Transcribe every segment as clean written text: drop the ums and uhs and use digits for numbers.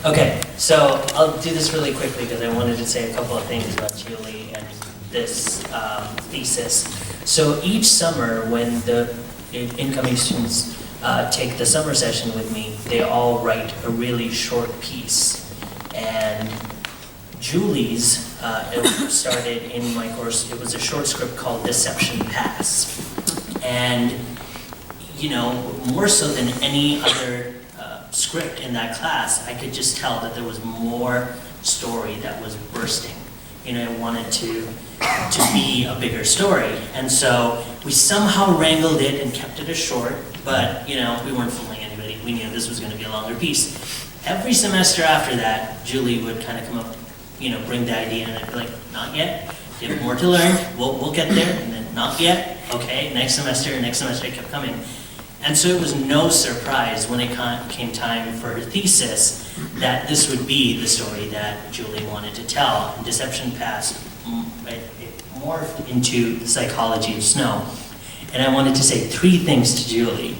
Okay, so I'll do this really quickly because I wanted to say a couple of things about Julie and this thesis. So each summer when the incoming students take the summer session with me, they all write a really short piece. And Julie's, it started in my course, it was a short script called Deception Pass. And, you know, more so than any other script in that class, I could just tell that there was more story that was bursting. You know, I wanted to be a bigger story. And so we somehow wrangled it and kept it as short, but, you know, we weren't fooling anybody. We knew this was going to be a longer piece. Every semester after that, Julie would kind of come up, you know, bring the idea, and I'd be like, not yet, you have more to learn, we'll get there, and then not yet, okay, next semester, it kept coming. And so it was no surprise when it came time for her thesis that this would be the story that Julie wanted to tell. And Deception Pass, it morphed into the psychology of snow. And I wanted to say 3 things to Julie.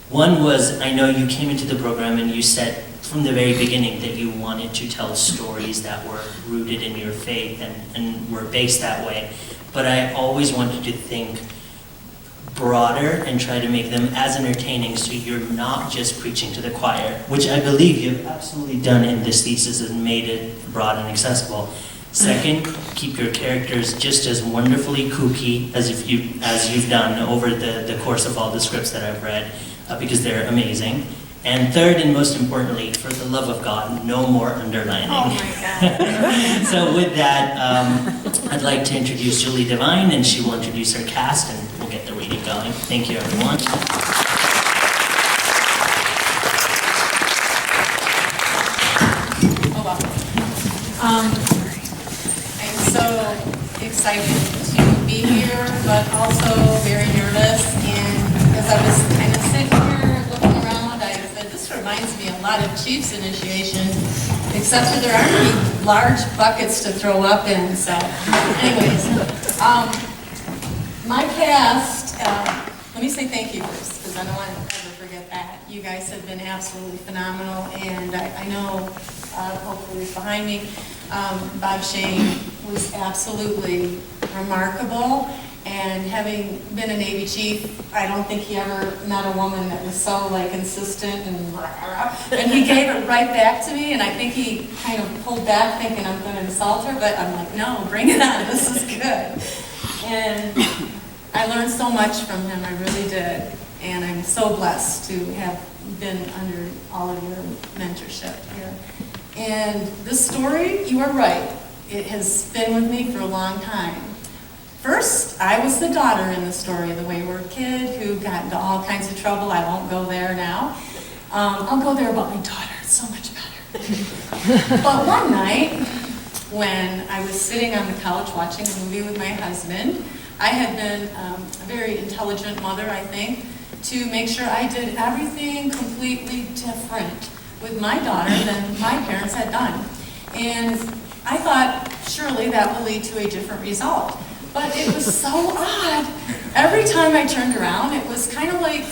One was, I know you came into the program and you said from the very beginning that you wanted to tell stories that were rooted in your faith and were based that way. But I always wanted to think broader and try to make them as entertaining so you're not just preaching to the choir, which I believe you've absolutely done in this thesis and made it broad and accessible. Second, keep your characters just as wonderfully kooky as you've done over the course of all the scripts that I've read, because they're amazing. And third, and most importantly, for the love of God, no more underlining. Oh my God. So with that, I'd like to introduce Julie Devine, and she will introduce her cast, and we'll get the reading going. Thank you, everyone. Oh, wow. I'm so excited to be here, but also very nervous. And as I was kind of sitting here looking around, I said, this reminds me a lot of Chiefs initiation, except that there aren't any large buckets to throw up in. So anyways, my cast, let me say thank you first, because I don't want to ever forget that. You guys have been absolutely phenomenal, and I know, hopefully behind me, Bob Shane was absolutely remarkable. And having been a Navy chief, I don't think he ever met a woman that was so like insistent and he gave it right back to me, and I think he kind of pulled back thinking I'm going to insult her, but I'm like, no, bring it on, this is good. And I learned so much from him, I really did, and I'm so blessed to have been under all of your mentorship here. And this story, you are right, it has been with me for a long time. First, I was the daughter in the story, the wayward kid who got into all kinds of trouble. I won't go there now. I'll go there about my daughter, it's so much better. But one night, when I was sitting on the couch watching a movie with my husband, I had been a very intelligent mother, I think, to make sure I did everything completely different with my daughter than my parents had done. And I thought, surely that will lead to a different result. But it was so odd. Every time I turned around, it was kind of like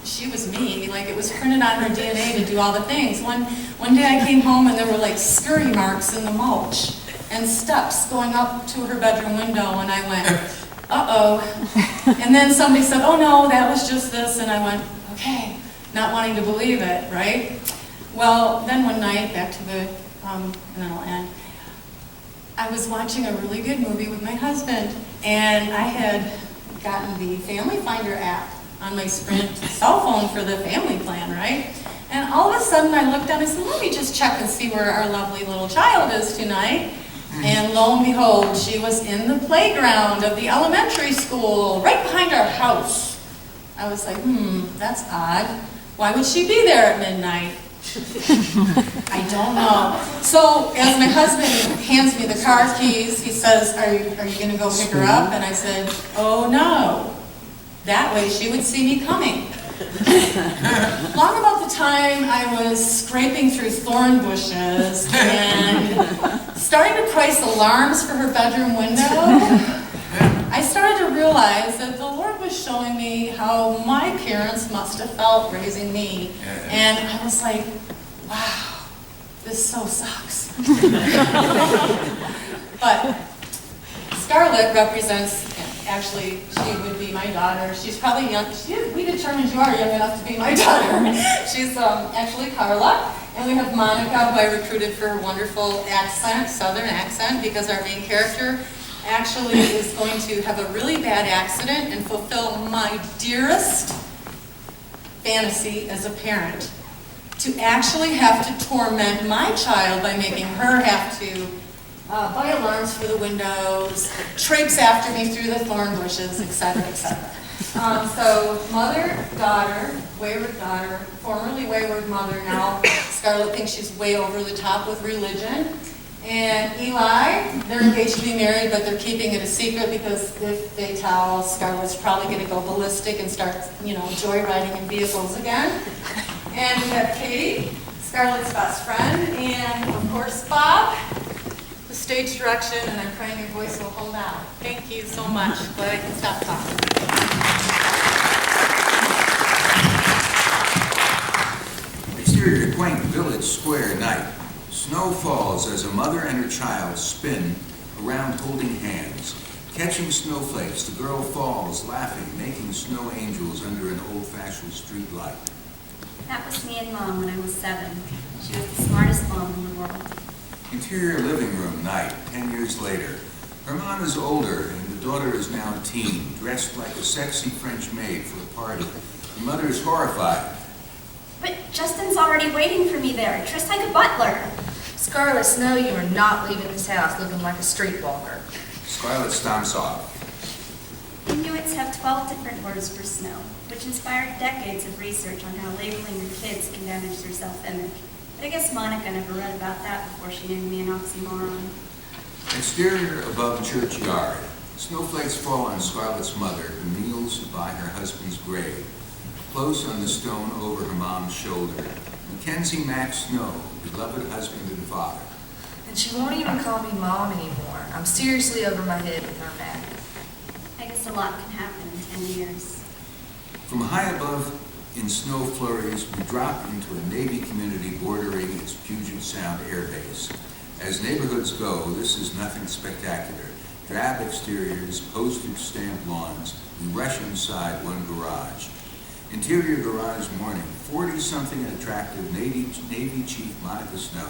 she was me, like it was printed on her DNA to do all the things. One day I came home and there were like scurry marks in the mulch and steps going up to her bedroom window, and I went, uh-oh. And then somebody said, oh no, that was just this, and I went, okay, not wanting to believe it, right? Well, then one night, back to the, and then I'll end. I was watching a really good movie with my husband, and I had gotten the Family Finder app on my Sprint cell phone for the family plan, right? And all of a sudden I looked down and I said, let me just check and see where our lovely little child is tonight. And lo and behold, she was in the playground of the elementary school, right behind our house. I was like, that's odd. Why would she be there at midnight? I don't know. So as my husband hands me the car keys, he says, are you going to go pick her up? And I said, oh no. That way she would see me coming. Long about the time I was scraping through thorn bushes and starting to price alarms for her bedroom window, I started to realize that the Lord was showing me how my parents must have felt raising me. And I was like, wow, this so sucks. But Scarlett represents, actually, she would be my daughter. She's probably young. We determined you are young enough to be my daughter. She's actually Carla. And we have Monica, who I recruited for her wonderful accent, southern accent, because our main character actually is going to have a really bad accident and fulfill my dearest fantasy as a parent. To actually have to torment my child by making her have to buy alarms for the windows, traipse after me through the thorn bushes, etc., etc. So mother, daughter, wayward daughter, formerly wayward mother, now Scarlett thinks she's way over the top with religion. And Eli, they're engaged to be married, but they're keeping it a secret because if they tell, Scarlett's probably going to go ballistic and start, joyriding in vehicles again. And we have Kate, Scarlett's best friend, and of course Bob, the stage direction, and I'm praying your voice will hold out. Thank you so much. Glad I can stop talking. Exterior quaint village square night. Snow falls as a mother and her child spin around holding hands. Catching snowflakes, the girl falls, laughing, making snow angels under an old-fashioned street light. That was me and Mom when I was 7. She was the smartest mom in the world. Interior living room night, 10 years later. Her mom is older and the daughter is now a teen, dressed like a sexy French maid for a party. The mother is horrified. But Justin's already waiting for me there, dressed like a butler. Scarlett, Snow, you are not leaving this house looking like a streetwalker. Scarlett stomps off. Inuits have 12 different words for snow, which inspired decades of research on how labeling your kids can damage their self-image. But I guess Monica never read about that before she named me an oxymoron. Exterior above churchyard. Snowflakes fall on Scarlett's mother, who kneels by her husband's grave, close on the stone over her mom's shoulder. Mackenzie Max Snow, beloved husband and father. And she won't even call me Mom anymore. I'm seriously over my head with her now. I guess a lot can happen in 10 years. From high above in snow flurries, we drop into a Navy community bordering its Puget Sound air base. As neighborhoods go, this is nothing spectacular. Drab exteriors, postage stamp lawns. We rush inside one garage. Interior garage morning. 40-something attractive Navy Chief Monica Snow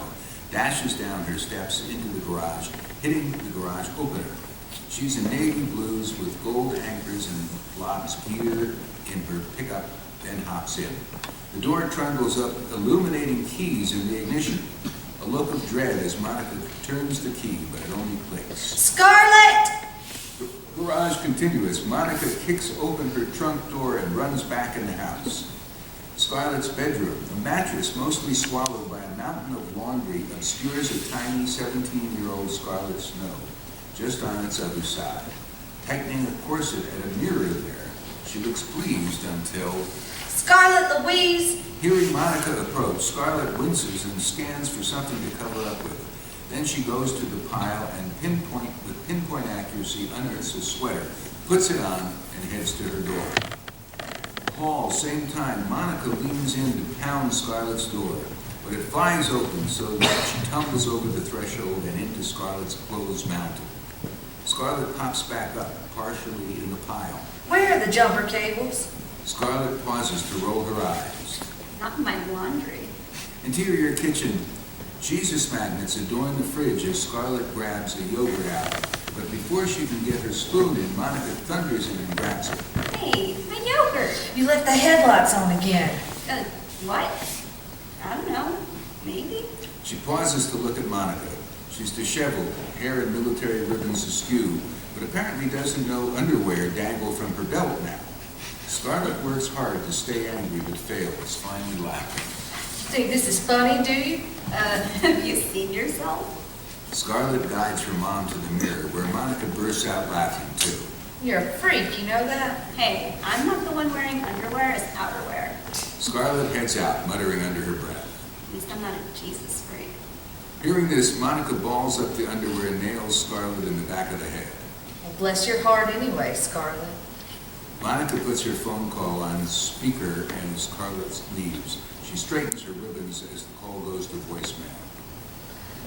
dashes down her steps into the garage, hitting the garage opener. She's in navy blues with gold anchors and blobs gear in her pickup, then hops in. The door trundles up, illuminating keys in the ignition. A look of dread as Monica turns the key, but it only clicks. Scarlett! Garage continuous. Monica kicks open her trunk door and runs back in the house. Scarlett's bedroom. A mattress mostly swallowed by a mountain of laundry obscures a tiny 17-year-old Scarlett Snow, just on its other side. Tightening a corset at a mirror there, she looks pleased until... Scarlett Louise! Hearing Monica approach, Scarlett winces and scans for something to cover up with. Then she goes to the pile and with pinpoint accuracy unearths a sweater, puts it on, and heads to her door. Hall, same time, Monica leans in to pound Scarlett's door, but it flies open so that she tumbles over the threshold and into Scarlett's clothes mountain. Scarlett pops back up, partially in the pile. Where are the jumper cables? Scarlett pauses to roll her eyes. Not my laundry. Interior kitchen. Jesus magnets adorn the fridge as Scarlett grabs a yogurt out. But before she can get her spoon in, Monica thunders in and grabs it. Hey, my yogurt. You left the headlights on again. What? I don't know. Maybe. She pauses to look at Monica. She's disheveled, hair and military ribbons askew, but apparently doesn't know underwear dangle from her belt now. Scarlett works hard to stay angry but fails, finally laughing. Think this is funny, do you? Have you seen yourself? Scarlett guides her mom to the mirror, where Monica bursts out laughing too. You're a freak, you know that? Hey, I'm not the one wearing underwear as outerwear. Scarlett heads out, muttering under her breath. At least I'm not a Jesus freak. Hearing this, Monica balls up the underwear and nails Scarlett in the back of the head. Well, bless your heart anyway, Scarlett. Monica puts her phone call on speaker and Scarlett leaves. She straightens her ribbons as the call goes to voicemail.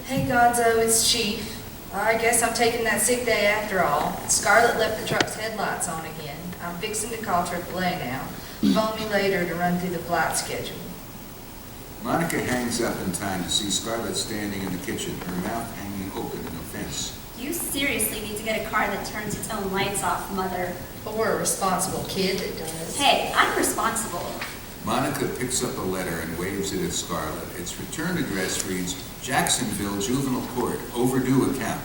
Hey Gonzo, it's Chief. I guess I'm taking that sick day after all. Scarlett left the truck's headlights on again. I'm fixing to call AAA now. Phone me later to run through the flight schedule. Monica hangs up in time to see Scarlett standing in the kitchen, her mouth hanging open in offense. You seriously need to get a car that turns its own lights off, Mother. Or a responsible kid that does. Hey, I'm responsible. Monica picks up a letter and waves it at Scarlett. Its return address reads, Jacksonville Juvenile Court, overdue account.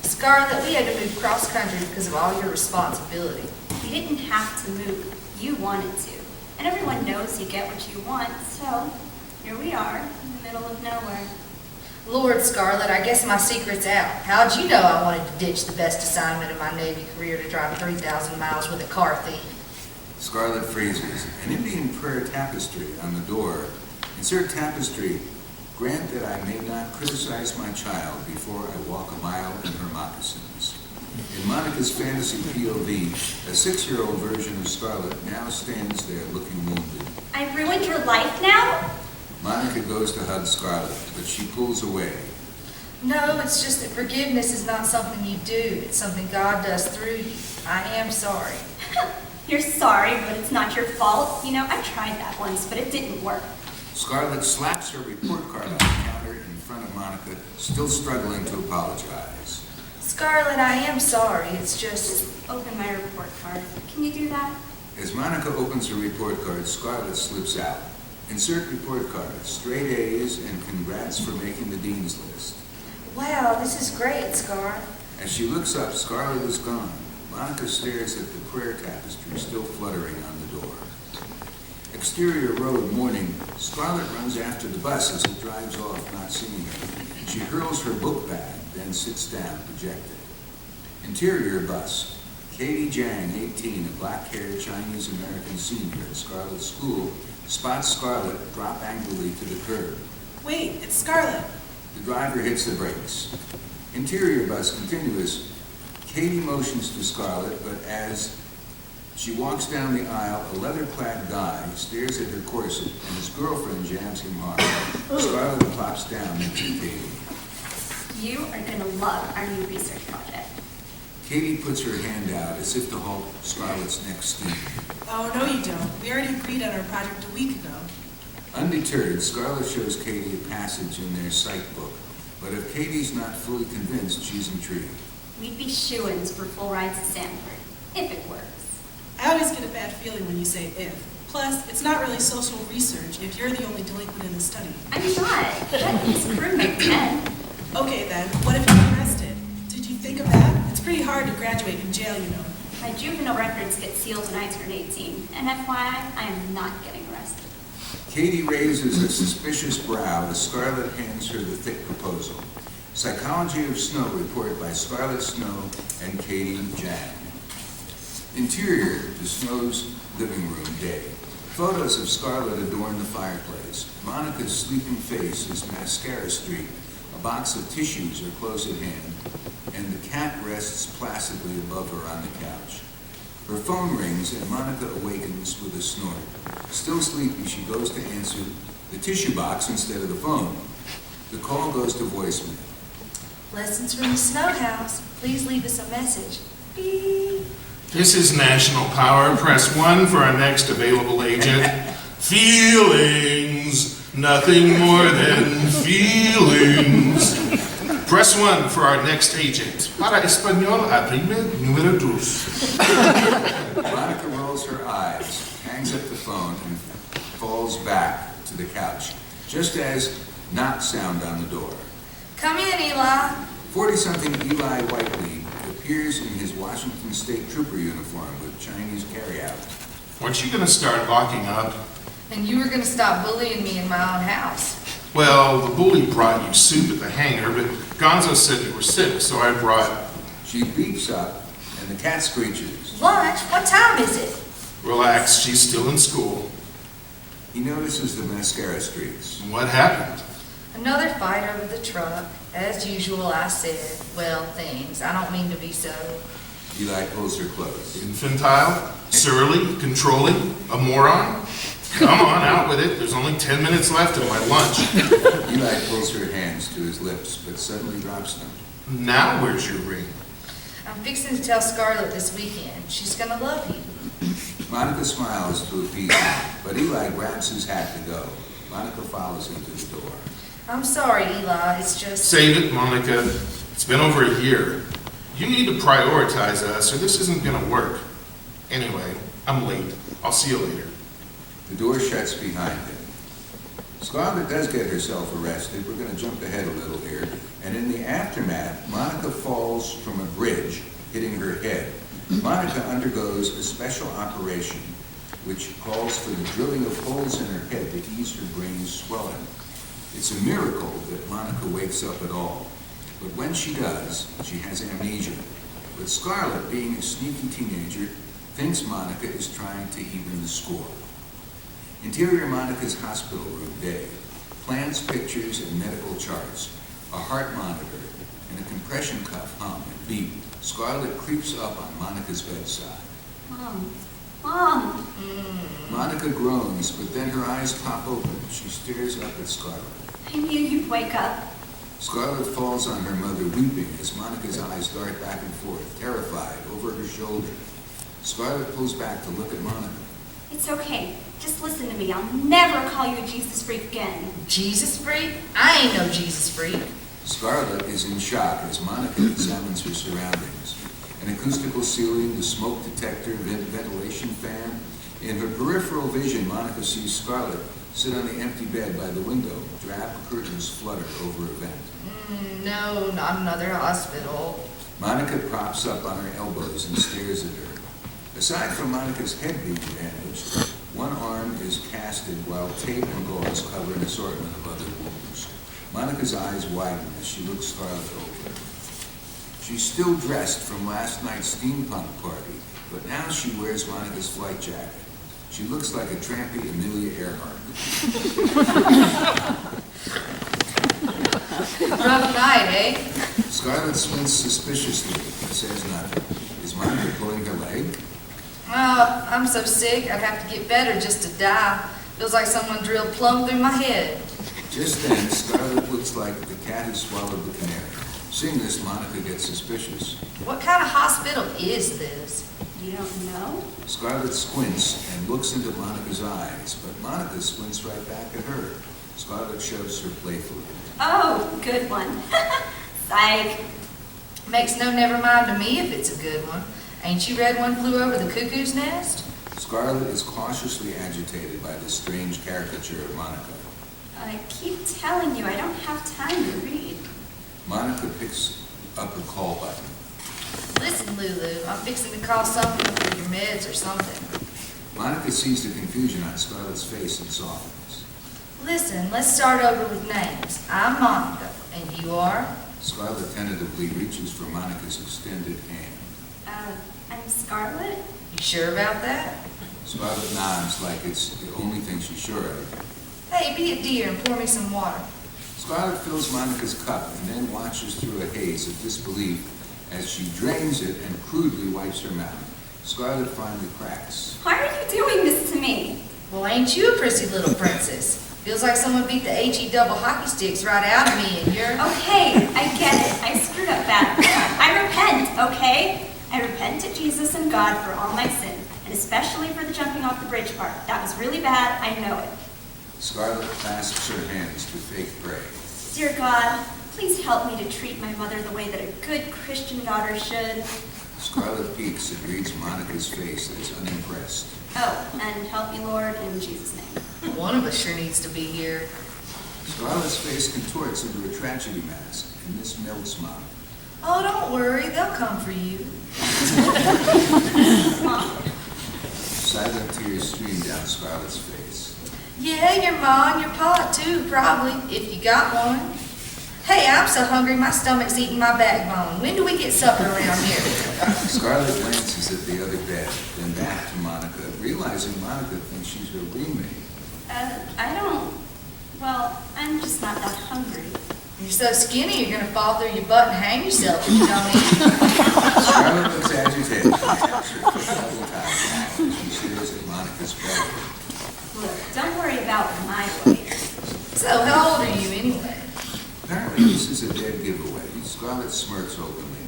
Scarlett, we had to move cross-country because of all your responsibility. You didn't have to move. You wanted to. And everyone knows you get what you want, so here we are, in the middle of nowhere. Lord, Scarlett, I guess my secret's out. How'd you know I wanted to ditch the best assignment of my Navy career to drive 3,000 miles with a car thief? Scarlett freezes. An Indian prayer tapestry on the door. Insert tapestry. Grant that I may not criticize my child before I walk a mile in her moccasins. In Monica's fantasy POV, a 6-year-old version of Scarlett now stands there looking wounded. I ruined your life now? Monica goes to hug Scarlett, but she pulls away. No, it's just that forgiveness is not something you do. It's something God does through you. I am sorry. You're sorry, but it's not your fault. You know, I tried that once, but it didn't work. Scarlett slaps her report card on the counter in front of Monica, still struggling to apologize. Scarlett, I am sorry. It's just... Open my report card. Can you do that? As Monica opens her report card, Scarlett slips out. Insert report card, straight A's and congrats for making the dean's list. Wow, this is great, Scar. As she looks up, Scarlett is gone. Monica stares at the prayer tapestry still fluttering on the door. Exterior road morning, Scarlett runs after the bus as it drives off, not seeing her. She hurls her book bag, then sits down, dejected. Interior bus. Katie Jang, 18, a black-haired Chinese-American senior at Scarlett's school, spots Scarlett drop angrily to the curb. Wait, it's Scarlett. The driver hits the brakes. Interior bus continuous. Katie motions to Scarlett, but as she walks down the aisle, a leather-clad guy stares at her corset, and his girlfriend jabs him hard. Scarlett plops down next to Katie. You are going to love our new research project. Katie puts her hand out as if to halt Scarlett's next scheme. Oh, no you don't. We already agreed on our project a week ago. Undeterred, Scarlett shows Katie a passage in their psych book, but if Katie's not fully convinced, she's intrigued. We'd be shoo-ins for full rides to Sanford, if it works. I always get a bad feeling when you say if. Plus, it's not really social research if you're the only delinquent in the study. I'm not. That is crewmate 10. Okay then, what if you're arrested? Did you think of that? It's pretty hard to graduate in jail, you know. My juvenile records get sealed when I turn 18. And FYI, I am not getting arrested. Katie raises a suspicious brow as Scarlett hands her the thick proposal. Psychology of Snow report by Scarlett Snow and Katie Jang. Interior, the Snow's living room, day. Photos of Scarlett adorn the fireplace. Monica's sleeping face is mascara streaked. A box of tissues are close at hand, and the cat rests placidly above her on the couch. Her phone rings, and Monica awakens with a snort. Still sleepy, she goes to answer the tissue box instead of the phone. The call goes to voicemail. Lessons from the Snow House. Please leave us a message. Beep. This is National Power. Press 1 for our next available agent. Feelings. Nothing more than feelings. Press 1 for our next agent. Para español, aprime número 2. Monica rolls her eyes, hangs up the phone, and falls back to the couch, just as knocks sound on the door. Come in, Eli. 40-something Eli Whiteley appears in his Washington State Trooper uniform with Chinese carryout. Weren't you going to start locking up? And you were going to stop bullying me in my own house. Well, the bully brought you soup at the hangar, but Gonzo said you were sick, so I brought... She beeps up, and the cat screeches. Lunch? What time is it? Relax, she's still in school. He notices the mascara streaks. What happened? Another fight over the truck. As usual, I said, well, things. I don't mean to be so. Eli pulls her close. Infantile? Surly? Controlling? A moron? Come on, out with it. There's only 10 minutes left of my lunch. Eli pulls her hands to his lips, but suddenly drops them. Now where's your ring? I'm fixing to tell Scarlett this weekend. She's gonna love you. Monica smiles to appease him, but Eli grabs his hat to go. Monica follows him to the door. I'm sorry, Eli, it's just... Save it, Monica. It's been over a year. You need to prioritize us, or this isn't gonna work. Anyway, I'm late. I'll see you later. The door shuts behind him. Scarlett does get herself arrested. We're going to jump ahead a little here. And in the aftermath, Monica falls from a bridge, hitting her head. Monica undergoes a special operation which calls for the drilling of holes in her head to ease her brain's swelling. It's a miracle that Monica wakes up at all. But when she does, she has amnesia. But Scarlett, being a sneaky teenager, thinks Monica is trying to even the score. Interior Monica's hospital room day. Plans, pictures, and medical charts. A heart monitor and a compression cuff hum and beep. Scarlett creeps up on Monica's bedside. Mom. Mom. Monica groans, but then her eyes pop open. She stares up at Scarlett. I knew you'd wake up. Scarlett falls on her mother, weeping as Monica's eyes dart back and forth, terrified, over her shoulder. Scarlett pulls back to look at Monica. It's okay. Just listen to me. I'll never call you a Jesus freak again. Jesus freak? I ain't no Jesus freak. Scarlett is in shock as Monica examines her surroundings. An acoustical ceiling, the smoke detector, ventilation fan. In her peripheral vision, Monica sees Scarlett sit on the empty bed by the window. Drab curtains flutter over a vent. No, not another hospital. Monica props up on her elbows and stares at her. Aside from Monica's head being bandaged, one arm is casted while tape and gauze cover an assortment of other wounds. Monica's eyes widen as she looks Scarlett over. She's still dressed from last night's steampunk party, but now she wears Monica's flight jacket. She looks like a trampy Amelia Earhart. Rough night, eh? Scarlett squints suspiciously but says nothing. Is Monica pulling her leg? I'm so sick, I'd have to get better just to die. Feels like someone drilled plumb through my head. Just then, Scarlett looks like the cat who swallowed the canary. Seeing this, Monica gets suspicious. What kind of hospital is this? You don't know? Scarlett squints and looks into Monica's eyes, but Monica squints right back at her. Scarlett shoves her playfully. Oh, good one. Psych. Makes no never mind to me if it's a good one. Ain't you read One Flew Over the Cuckoo's Nest? Scarlett is cautiously agitated by this strange caricature of Monica. I keep telling you, I don't have time to read. Monica picks up her call button. Listen, Lulu, I'm fixing to call someone for your meds or something. Monica sees the confusion on Scarlett's face and softens. Listen, let's start over with names. I'm Monica, and you are? Scarlett tentatively reaches for Monica's extended hand. I'm Scarlett. You sure about that? Scarlett nods like it's the only thing she's sure of. Hey, be a dear and pour me some water. Scarlett fills Monica's cup and then watches through a haze of disbelief as she drains it and crudely wipes her mouth. Scarlett finally cracks. Why are you doing this to me? Well, ain't you a prissy little princess? Feels like someone beat the HE double hockey sticks right out of me and you're... Okay, I get it. I screwed up bad. I repent, okay? I repent to Jesus and God for all my sin, and especially for the jumping off the bridge part. That was really bad, I know it. Scarlett clasps her hands to fake pray. Dear God, please help me to treat my mother the way that a good Christian daughter should. Scarlett peeks and reads Monica's face as unimpressed. Oh, and help me, Lord, in Jesus' name. One of us sure needs to be here. Scarlett's face contorts into a tragedy mask, and this melts Monica. Oh, don't worry, they'll come for you. Mom, Silent tears stream down Scarlett's face. Yeah, your ma and your pa too, probably, if you got one. Hey, I'm so hungry, my stomach's eating my backbone. When do we get supper around here? Scarlett glances at the other bed, then back to Monica, realizing Monica thinks she's her roommate. well, I'm just not that hungry. You're so skinny, you're gonna fall through your butt and hang yourself if you don't eat. Scarlett looks agitated. She taps her foot several times as she stares at Monica's belly. Look, Don't worry about my weight. So how old are you anyway? Apparently, this is a dead giveaway. Scarlet smirks openly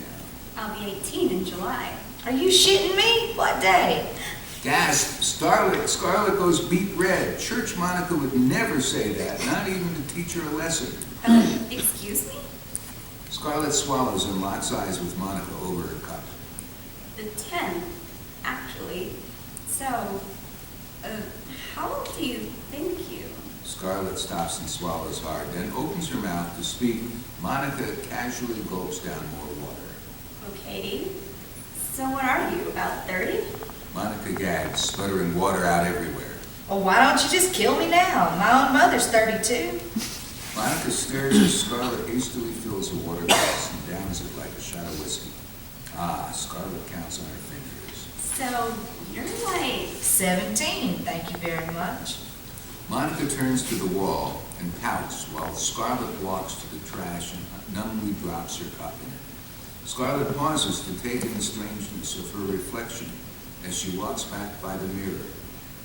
now. I'll be 18 in July. Are you shitting me? What day? Gasp! Scarlet goes beet red. Church Monica would never say that, not even to teach her a lesson. Excuse me? Scarlet swallows and locks eyes with Monica over her cup. The 10th, actually. So, how old do you think you? Scarlet stops and swallows hard, then opens her mouth to speak. Monica casually gulps down more water. Okay. So what are you, about 30? Monica gags, sputtering water out everywhere. Well, why don't you just kill me now? My own mother's 32. Monica stares as Scarlet hastily fills a water glass and downs it like a shot of whiskey. Ah, Scarlet counts on her fingers. So, you're like... 17, thank you very much. Monica turns to the wall and pouts while Scarlet walks to the trash and numbly drops her cup in it. Scarlet pauses to take in the strangeness of her reflection as she walks back by the mirror.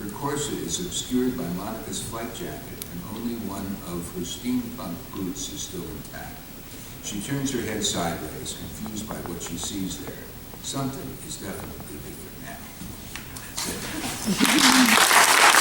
Her corset is obscured by Monica's flight jacket, and only one of her steampunk boots is still intact. She turns her head sideways, confused by what she sees there. Something is definitely different now. That's it.